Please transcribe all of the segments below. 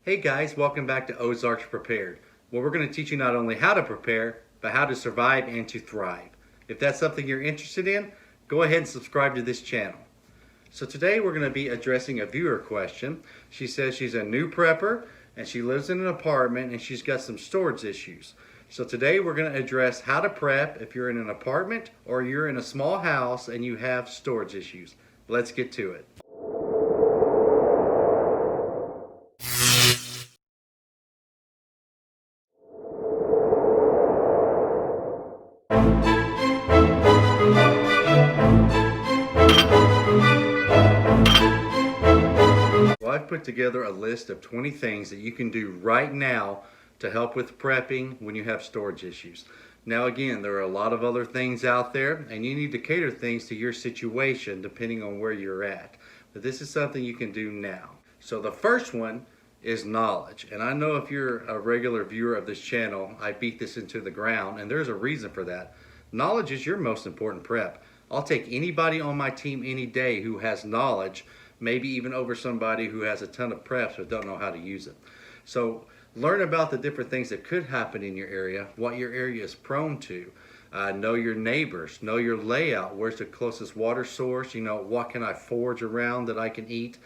Hey guys, welcome back to Ozarks Prepared, where we're going to teach you not only how to prepare, but how to survive and to thrive. If that's something you're interested in, go ahead and subscribe to this channel. So today we're going to be addressing a viewer question. She says she's a new prepper and she lives in an apartment and she's got some storage issues. So today we're going to address how to prep if you're in an apartment or you're in a small house and you have storage issues. Let's get to it. Well, I've put together a list of 20 things that you can do right now to help with prepping when you have storage issues. Now again, there are a lot of other things out there and you need to cater things to your situation depending on where you're at. But this is something you can do now. So the first one is knowledge. And I know if you're a regular viewer of this channel, I beat this into the ground and there's a reason for that. Knowledge is your most important prep. I'll take anybody on my team any day who has knowledge, maybe even over somebody who has a ton of preps but don't know how to use it. So learn about the different things that could happen in your area, what your area is prone to. Know your neighbors, know your layout, where's the closest water source, what can I forage around that I can eat.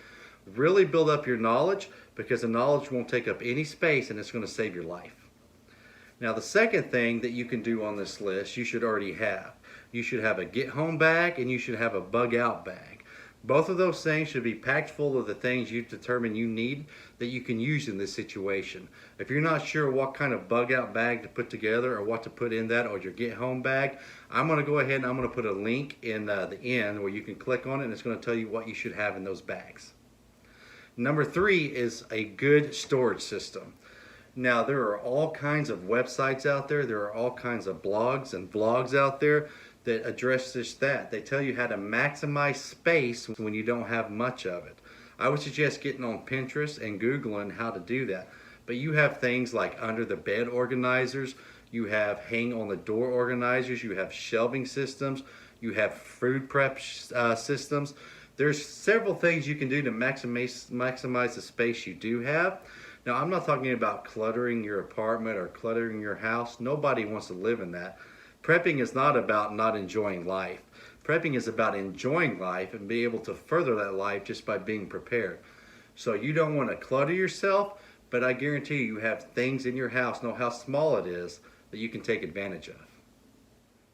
Really build up your knowledge because the knowledge won't take up any space and it's going to save your life. Now the second thing that you can do on this list you should already have. You should have a get home bag and you should have a bug out bag. Both of those things should be packed full of the things you determine you need that you can use in this situation. If you're not sure what kind of bug out bag to put together or what to put in that or your get home bag, I'm going to go ahead and I'm going to put a link in the end where you can click on it and it's going to tell you what you should have in those bags. Number 3 is a good storage system. Now there are all kinds of websites out there, there are all kinds of blogs and vlogs out there that address just that. They tell you how to maximize space when you don't have much of it. I would suggest getting on Pinterest and Googling how to do that. But you have things like under the bed organizers, you have hang on the door organizers, you have shelving systems, you have food prep systems. There's several things you can do to maximize the space you do have. Now I'm not talking about cluttering your apartment or cluttering your house. Nobody wants to live in that. Prepping is not about not enjoying life. Prepping is about enjoying life and being able to further that life just by being prepared. So you don't want to clutter yourself, but I guarantee you have things in your house, know how small it is, that you can take advantage of.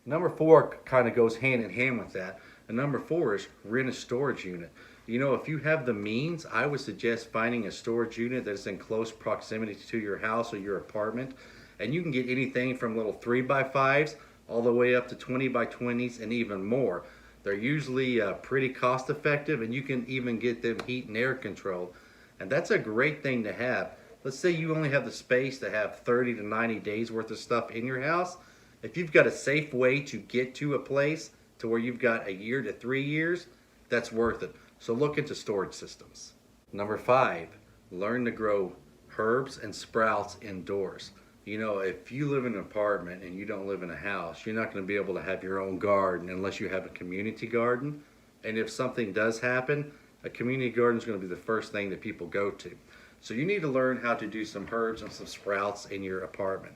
Number 4 kind of goes hand in hand with that. And number 4 is rent a storage unit. If you have the means, I would suggest finding a storage unit that is in close proximity to your house or your apartment. And you can get anything from little 3x5s all the way up to 20x20s and even more. They're usually pretty cost effective and you can even get them heat and air controlled. And that's a great thing to have. Let's say you only have the space to have 30 to 90 days worth of stuff in your house. If you've got a safe way to get to a place to where you've got a year to 3 years, that's worth it. So look into storage systems. Number 5, learn to grow herbs and sprouts indoors. If you live in an apartment and you don't live in a house, you're not going to be able to have your own garden unless you have a community garden. And if something does happen, a community garden is going to be the first thing that people go to. So you need to learn how to do some herbs and some sprouts in your apartment.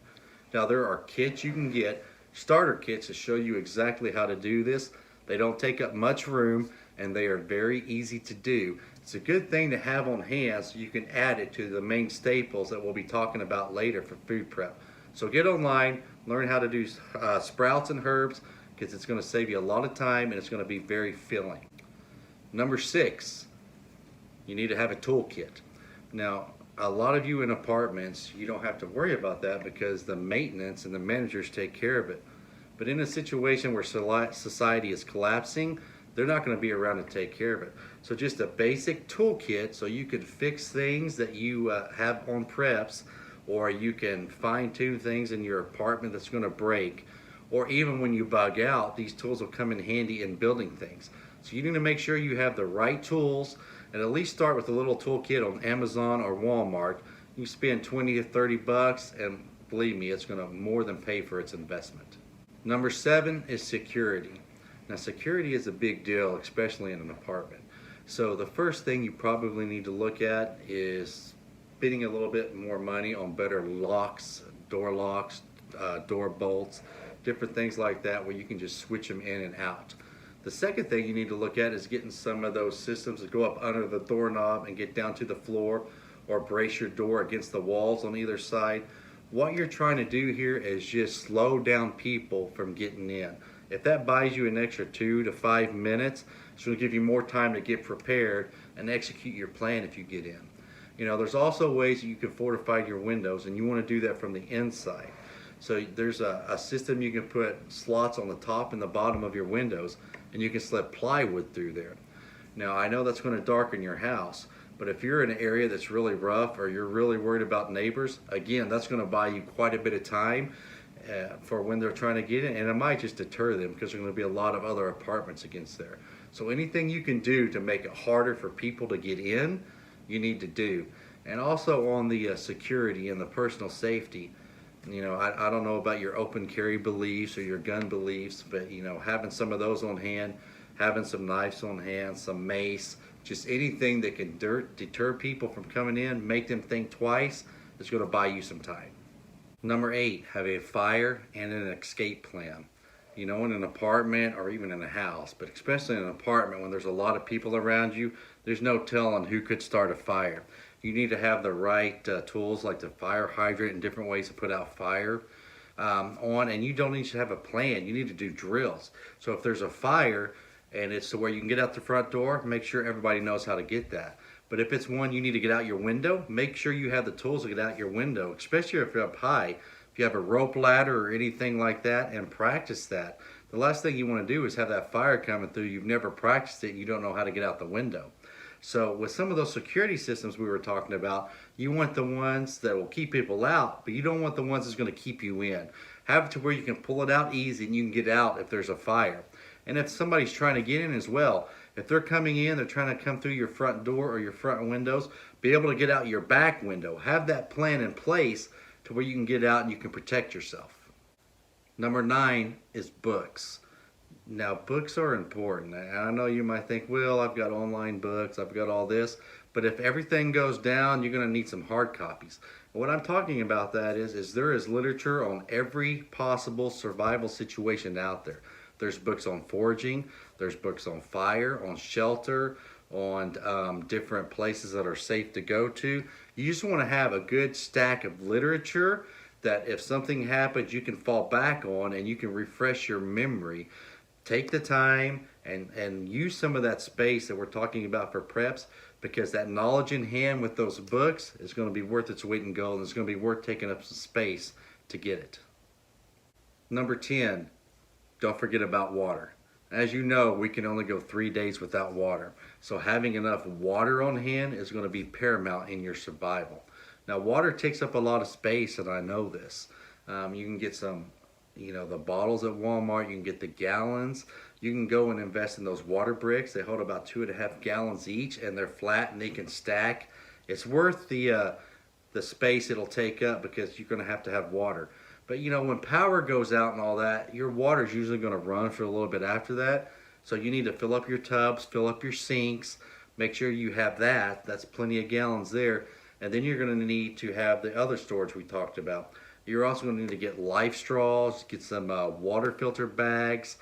Now there are kits you can get, starter kits to show you exactly how to do this. They don't take up much room and they are very easy to do. It's a good thing to have on hand so you can add it to the main staples that we'll be talking about later for food prep. So get online, learn how to do sprouts and herbs because it's going to save you a lot of time and it's going to be very filling. Number 6, you need to have a toolkit. Now a lot of you in apartments, you don't have to worry about that because the maintenance and the managers take care of it. But in a situation where society is collapsing, they're not going to be around to take care of it. So just a basic toolkit so you can fix things that you have on preps, or you can fine tune things in your apartment that's going to break, or even when you bug out, these tools will come in handy in building things. So you need to make sure you have the right tools and at least start with a little toolkit on Amazon or Walmart. You spend 20 to 30 bucks and believe me, it's going to more than pay for its investment. Number 7 is security. Now security is a big deal, especially in an apartment. So the first thing you probably need to look at is spending a little bit more money on better locks, door bolts, different things like that where you can just switch them in and out. The second thing you need to look at is getting some of those systems that go up under the doorknob and get down to the floor, or brace your door against the walls on either side. What you're trying to do here is just slow down people from getting in. If that buys you an extra 2 to 5 minutes, it's going to give you more time to get prepared and execute your plan if you get in. You know, there's also ways that you can fortify your windows, and you want to do that from the inside. So there's a system you can put slots on the top and the bottom of your windows, and you can slip plywood through there. Now, I know that's going to darken your house, but if you're in an area that's really rough, or you're really worried about neighbors, again, that's going to buy you quite a bit of time for when they're trying to get in, and it might just deter them because there's going to be a lot of other apartments against there. So anything you can do to make it harder for people to get in, you need to do. And also on the security and the personal safety, you know, I don't know about your open carry beliefs or your gun beliefs, but you know, having some of those on hand, having some knives on hand, some mace, just anything that can deter people from coming in, make them think twice, is going to buy you some time. Number 8, have a fire and an escape plan. You know, in an apartment or even in a house, but especially in an apartment when there's a lot of people around you, there's no telling who could start a fire. You need to have the right tools like the fire hydrant and different ways to put out fire on, and you don't need to have a plan. You need to do drills. So if there's a fire and it's to where you can get out the front door, make sure everybody knows how to get that. But if it's one you need to get out your window, make sure you have the tools to get out your window, especially if you're up high. If you have a rope ladder or anything like that, and practice that. The last thing you want to do is have that fire coming through. You've never practiced it. You don't know how to get out the window. So with some of those security systems we were talking about, you want the ones that will keep people out, but you don't want the ones that's going to keep you in. Have it to where you can pull it out easy and you can get out if there's a fire. And if somebody's trying to get in as well, if they're coming in, they're trying to come through your front door or your front windows, be able to get out your back window. Have that plan in place to where you can get out and you can protect yourself. Number 9 is books. Now, books are important. And I know you might think, well, I've got online books, I've got all this, but if everything goes down, you're going to need some hard copies. And what I'm talking about that is there is literature on every possible survival situation out there. There's books on foraging, there's books on fire, on shelter, on different places that are safe to go to. You just want to have a good stack of literature that if something happens, you can fall back on and you can refresh your memory. Take the time and use some of that space that we're talking about for preps, because that knowledge in hand with those books is going to be worth its weight in gold, and it's going to be worth taking up some space to get it. Number 10, don't forget about water. As you know, we can only go 3 days without water. So having enough water on hand is going to be paramount in your survival. Now, water takes up a lot of space, and I know this. You can get some, you know, the bottles at Walmart. You can get the gallons. You can go and invest in those water bricks. They hold about 2.5 gallons each, and they're flat and they can stack. It's worth the space it'll take up because you're going to have water. But you know, when power goes out and all that, your water's usually going to run for a little bit after that. So you need to fill up your tubs, fill up your sinks, make sure you have that. That's plenty of gallons there. And then you're going to need to have the other storage we talked about. You're also going to need to get life straws, get some water filter bags,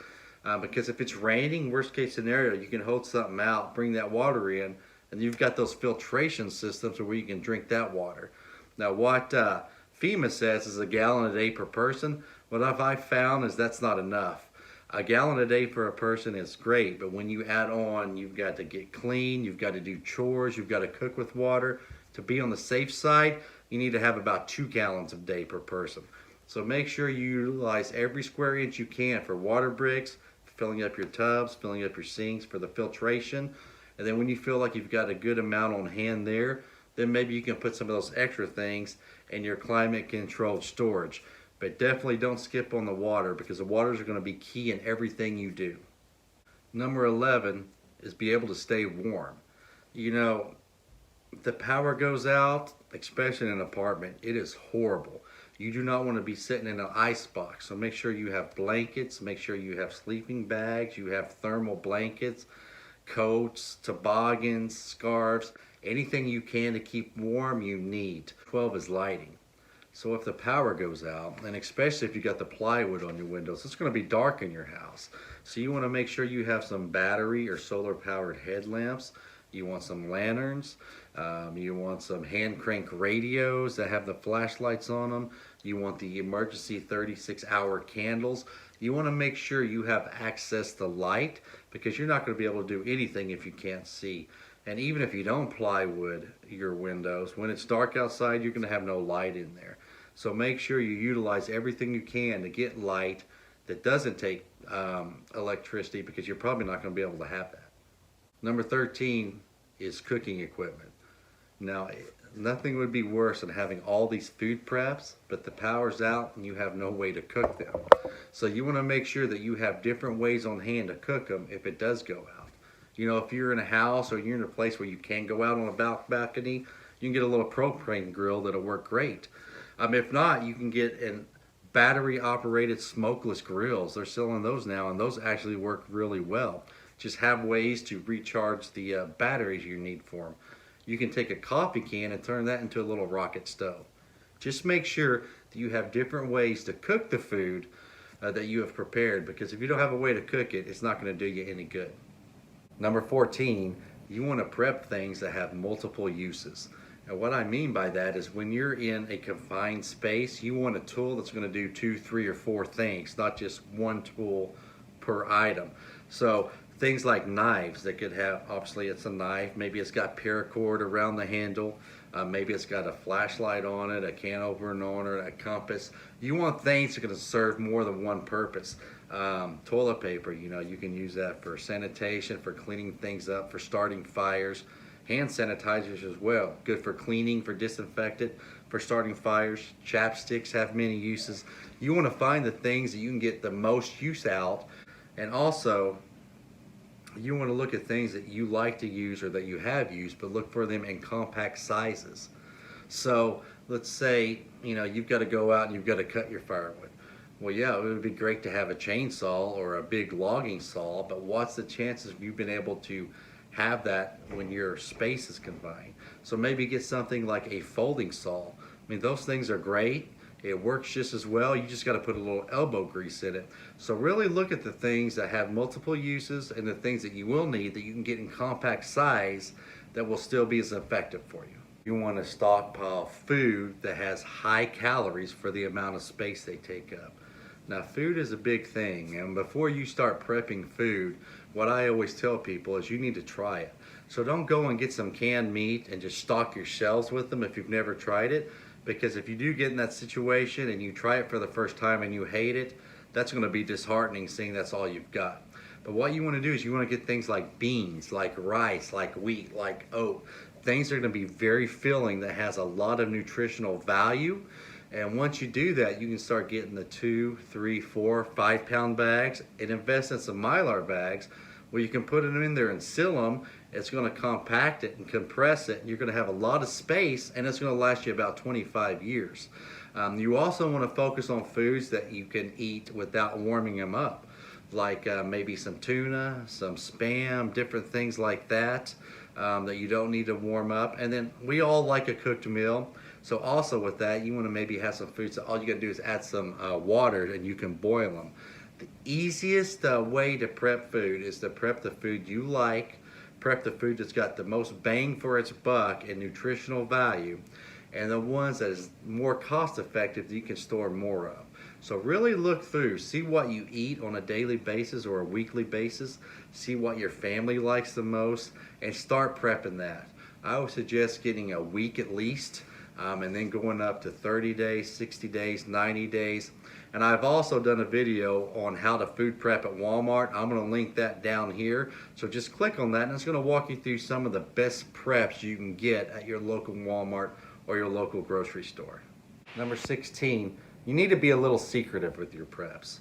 because if it's raining, worst case scenario, you can hold something out, bring that water in, and you've got those filtration systems where you can drink that water. Now, what FEMA says is a gallon a day per person. What I've found is that's not enough. A gallon a day for a person is great, but when you add on, you've got to get clean, you've got to do chores, you've got to cook with water. To be on the safe side, you need to have about 2 gallons a day per person. So make sure you utilize every square inch you can for water bricks, filling up your tubs, filling up your sinks for the filtration. And then when you feel like you've got a good amount on hand there, then maybe you can put some of those extra things in your climate controlled storage. But definitely don't skip on the water, because the waters are going to be key in everything you do. Number 11 is be able to stay warm. You know, if the power goes out, especially in an apartment, it is horrible. You do not want to be sitting in an ice box. So make sure you have blankets, make sure you have sleeping bags, you have thermal blankets, coats, toboggans, scarves. Anything you can to keep warm, you need. 12 is lighting. So if the power goes out, and especially if you got the plywood on your windows, it's going to be dark in your house. So you want to make sure you have some battery or solar powered headlamps. You want some lanterns. You want some hand crank radios that have the flashlights on them. You want the emergency 36-hour candles. You want to make sure you have access to light, because you're not going to be able to do anything if you can't see. And even if you don't plywood your windows, when it's dark outside, you're going to have no light in there. So make sure you utilize everything you can to get light that doesn't take electricity, because you're probably not going to be able to have that. Number 13 is cooking equipment. Now, nothing would be worse than having all these food preps, but the power's out and you have no way to cook them. So you want to make sure that you have different ways on hand to cook them if it does go out. You know, if you're in a house or you're in a place where you can go out on a balcony, you can get a little propane grill that'll work great. If not, you can get an battery operated smokeless grills. They're selling those now, and those actually work really well. Just have ways to recharge the batteries you need for them. You can take a coffee can and turn that into a little rocket stove. Just make sure that you have different ways to cook the food that you have prepared, because if you don't have a way to cook it, it's not going to do you any good. Number 14, you want to prep things that have multiple uses. And what I mean by that is, when you're in a confined space, you want a tool that's going to do 2, 3, or 4 things, not just one tool per item. So things like knives that could have, obviously it's a knife, maybe it's got paracord around the handle, maybe it's got a flashlight on it, a can opener on it, a compass. You want things that are going to serve more than one purpose. Toilet paper, you know, you can use that for sanitation, for cleaning things up, for starting fires. Hand sanitizers as well, good for cleaning, for disinfectant, for starting fires. Chapsticks have many uses. You want to find the things that you can get the most use out, and also you want to look at things that you like to use or that you have used, but look for them in compact sizes. So let's say, you know, you've got to go out and you've got to cut your firewood. Well, yeah, it would be great to have a chainsaw or a big logging saw, but what's the chances of you being able to have that when your space is confined? So maybe get something like a folding saw. I mean, those things are great. It works just as well. You just got to put a little elbow grease in it. So really look at the things that have multiple uses and the things that you will need that you can get in compact size that will still be as effective for you. You want to stockpile food that has high calories for the amount of space they take up. Now, food is a big thing, and before you start prepping food, what I always tell people is you need to try it. So don't go and get some canned meat and just stock your shelves with them if you've never tried it, because if you do get in that situation and you try it for the first time and you hate it, that's going to be disheartening, seeing that's all you've got. But what you want to do is you want to get things like beans, like rice, like wheat, like oat. Things that are going to be very filling, that has a lot of nutritional value. And once you do that, you can start getting the 2, 3, 4, 5 pound bags and invest in some Mylar bags where you can put them in there and seal them. It's going to compact it and compress it, and you're going to have a lot of space, and it's going to last you about 25 years. You also want to focus on foods that you can eat without warming them up, like maybe some tuna, some Spam, different things like that, that you don't need to warm up. And then we all like a cooked meal. So also with that, you want to maybe have some foods that all you got to do is add some water and you can boil them. The easiest way to prep food is to prep the food you like, prep the food that's got the most bang for its buck and nutritional value, and the ones that is more cost effective that you can store more of. So really look through, see what you eat on a daily basis or a weekly basis, see what your family likes the most, and start prepping that. I would suggest getting a week at least, and then going up to 30 days, 60 days, 90 days. And I've also done a video on how to food prep at Walmart. I'm going to link that down here. So just click on that, and it's going to walk you through some of the best preps you can get at your local Walmart or your local grocery store. Number 16, you need to be a little secretive with your preps.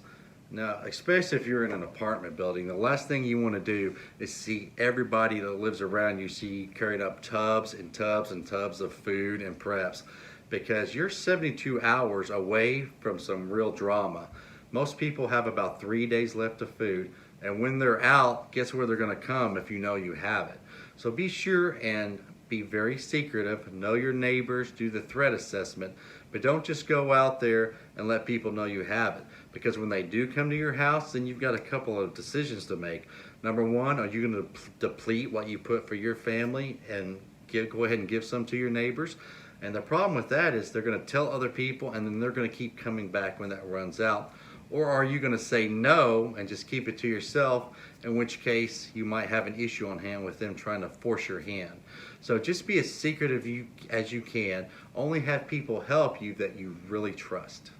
Now, especially if you're in an apartment building, the last thing you want to do is see everybody that lives around you see carrying up tubs and tubs and tubs of food and preps, because you're 72 hours away from some real drama. Most people have about 3 days left of food, and when they're out, guess where they're going to come if you know you have it. So be sure and be very secretive, know your neighbors, do the threat assessment, but don't just go out there and let people know you have it. Because when they do come to your house, then you've got a couple of decisions to make. Number one, are you going to deplete what you put for your family and go ahead and give some to your neighbors? And the problem with that is they're going to tell other people, and then they're going to keep coming back when that runs out. Or are you going to say no and just keep it to yourself, in which case you might have an issue on hand with them trying to force your hand. So just be as secretive as you can. Only have people help you that you really trust.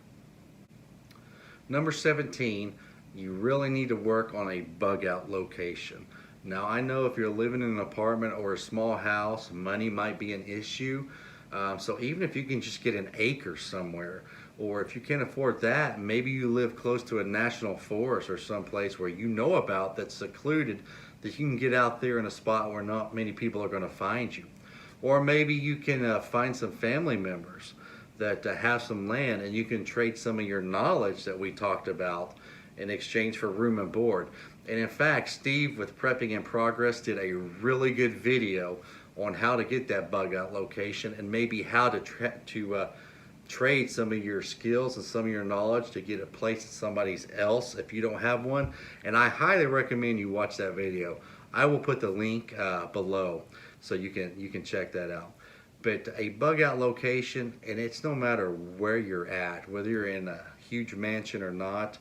Number 17, you really need to work on a bug out location. Now I know if you're living in an apartment or a small house, money might be an issue. So even if you can just get an acre somewhere, or if you can't afford that, maybe you live close to a national forest or someplace where you know about that's secluded, that you can get out there in a spot where not many people are going to find you. Or maybe you can find some family members that have some land, and you can trade some of your knowledge that we talked about in exchange for room and board. And in fact, Steve with Prepping in Progress did a really good video on how to get that bug out location, and maybe how to trade some of your skills and some of your knowledge to get a place at somebody else if you don't have one. And I highly recommend you watch that video. I will put the link below so you can check that out. But a bug out location, and it's no matter where you're at, whether you're in a huge mansion or not,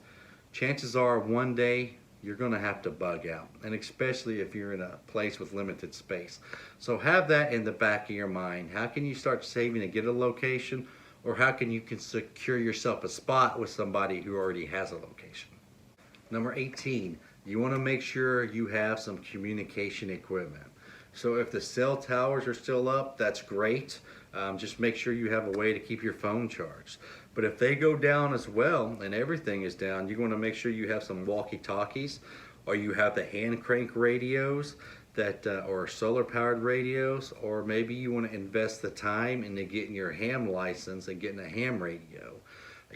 chances are one day you're going to have to bug out, and especially if you're in a place with limited space. So have that in the back of your mind. How can you start saving to get a location, or how can you secure yourself a spot with somebody who already has a location? Number 18, you want to make sure you have some communication equipment. So if the cell towers are still up, that's great. Just make sure you have a way to keep your phone charged. But if they go down as well and everything is down, you want to make sure you have some walkie-talkies, or you have the hand crank radios that or solar powered radios, or maybe you want to invest the time into getting your ham license and getting a ham radio.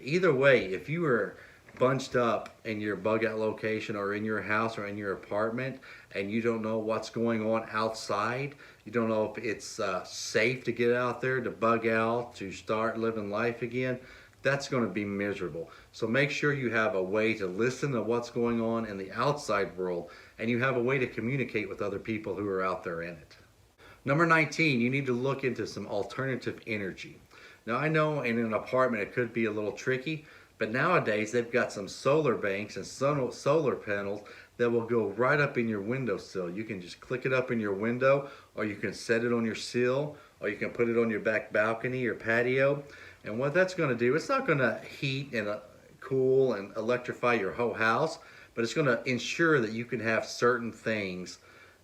Either way, if you are bunched up in your bug out location, or in your house or in your apartment, and you don't know what's going on outside, you don't know if it's safe to get out there to bug out, to start living life again, that's going to be miserable. So make sure you have a way to listen to what's going on in the outside world, and you have a way to communicate with other people who are out there in it. Number 19, you need to look into some alternative energy. Now I know in an apartment it could be a little tricky, but nowadays they've got some solar banks and solar panels that will go right up in your windowsill. You can just click it up in your window, or you can set it on your sill, or you can put it on your back balcony or patio. And what that's going to do, it's not going to heat and cool and electrify your whole house, but it's going to ensure that you can have certain things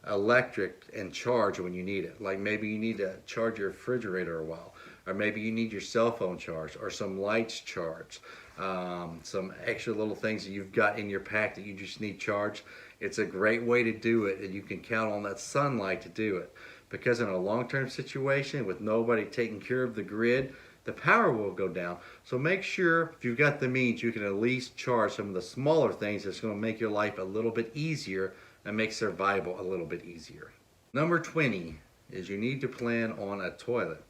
electric and charge when you need it. Like maybe you need to charge your refrigerator a while, or maybe you need your cell phone charged, or some lights charged, some extra little things that you've got in your pack that you just need charged. It's a great way to do it, and you can count on that sunlight to do it. Because in a long-term situation with nobody taking care of the grid, the power will go down. So make sure if you've got the means, you can at least charge some of the smaller things that's going to make your life a little bit easier and make survival a little bit easier. Number 20 is you need to plan on a toilet.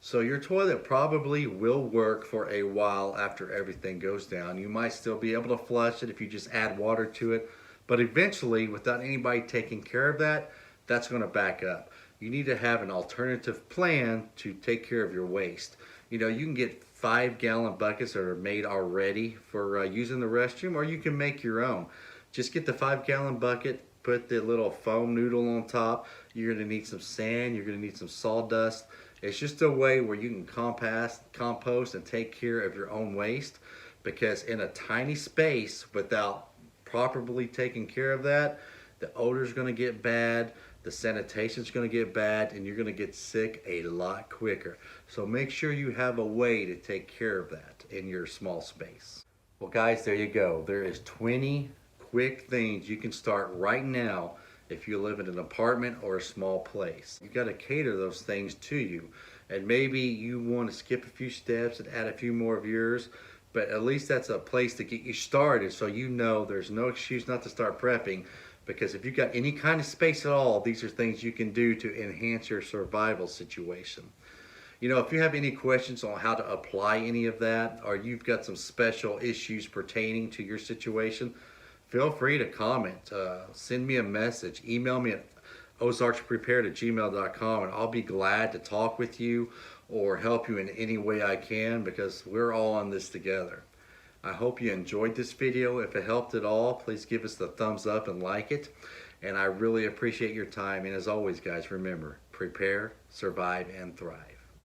So your toilet probably will work for a while after everything goes down. You might still be able to flush it if you just add water to it, but eventually, without anybody taking care of that, that's going to back up. You need to have an alternative plan to take care of your waste. You know, you can get 5-gallon buckets that are made already for using the restroom, or you can make your own. Just get the 5-gallon bucket, put the little foam noodle on top. You're going to need some sand, you're going to need some sawdust. It's just a way where you can compost and take care of your own waste, because in a tiny space, without properly taking care of that, the odor's going to get bad, the sanitation's going to get bad, and you're going to get sick a lot quicker. So make sure you have a way to take care of that in your small space. Well guys, there you go. There is 20 quick things you can start right now if you live in an apartment or a small place. You got to cater those things to you. And maybe you want to skip a few steps and add a few more of yours, but at least that's a place to get you started, so you know there's no excuse not to start prepping. Because if you've got any kind of space at all, these are things you can do to enhance your survival situation. You know, if you have any questions on how to apply any of that, or you've got some special issues pertaining to your situation, feel free to comment. Send me a message. Email me at ozarksprepared@gmail.com, and I'll be glad to talk with you or help you in any way I can, because we're all on this together. I hope you enjoyed this video. If it helped at all, please give us the thumbs up and like it. And I really appreciate your time. And as always, guys, remember, prepare, survive, and thrive.